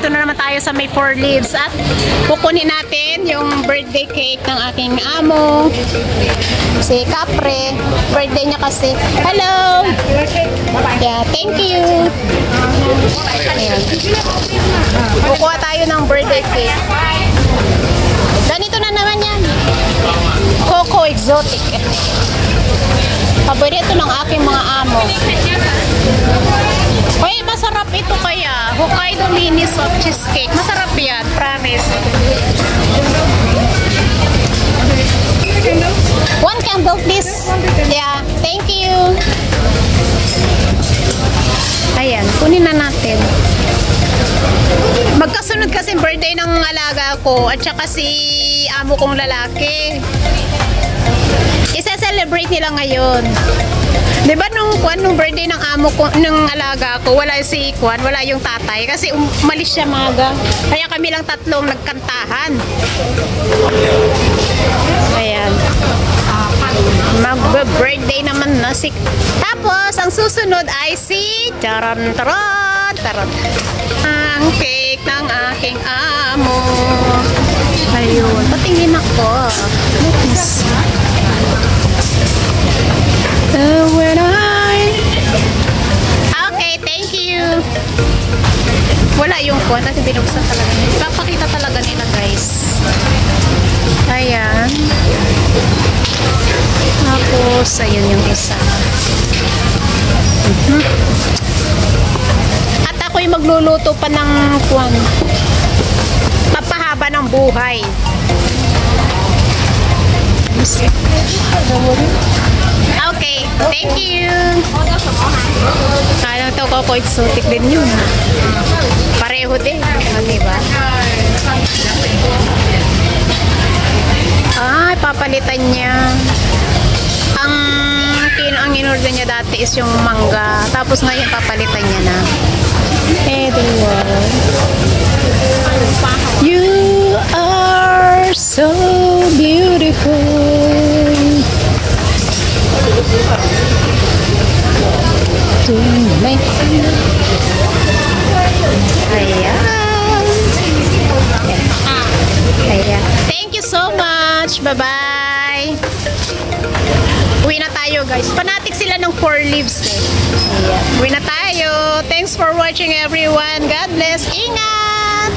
Nandito na naman tayo sa may 4 leaves at kukunin natin yung birthday cake ng aking amo. Si Capre. Birthday niya kasi. Hello! Yeah, thank you. Ayan. Kukuha tayo ng birthday cake. Ganito na naman yan. Coco Exotic. Paborito ng aking mga amo. Uy, masarap ito kaya. Hokkaido mini soft cheesecake. Masarap yan, promise. One candle, please. Yeah, thank you. Ayan, kunin na natin. Magkasunod kasi birthday ng alaga ko at saka si amo kong lalaki. Isa-celebrate nila ngayon. 'Di ba nung birthday ng amo ko, ng alaga ko, wala si Kwan, wala yung tatay kasi umalis siya maga. Kaya kami lang tatlong nagkantahan. Ayan. Mag-birthday naman na si. Tapos ang susunod ay si Charon Taron Taron. Ang cake ng aking amo. Ayun, patingin ako. Nice. Okay, thank you. Wala yung kuwan kasi binuksan talaga nila. Ipapakita talaga nila, guys. Ayan. Tapos, ayun yung isa. At ako'y magluluto pa ng kuwan. Papahaba ng buhay. Okay, thank you. Kaya ito Coco Exotic din yun. Pareho din. Diba? Ay, papalitan niya. Ang in-order niya dati is yung mangga. Tapos ngayon papalitan niya na. You are so beautiful. Tonight. Ayan. Ayan. Thank you so much. Bye-bye. Uwi na tayo, guys. Fanatic sila ng 4 leaves eh. Ayan. Uwi na tayo. Thanks for watching, everyone. God bless. Ingat!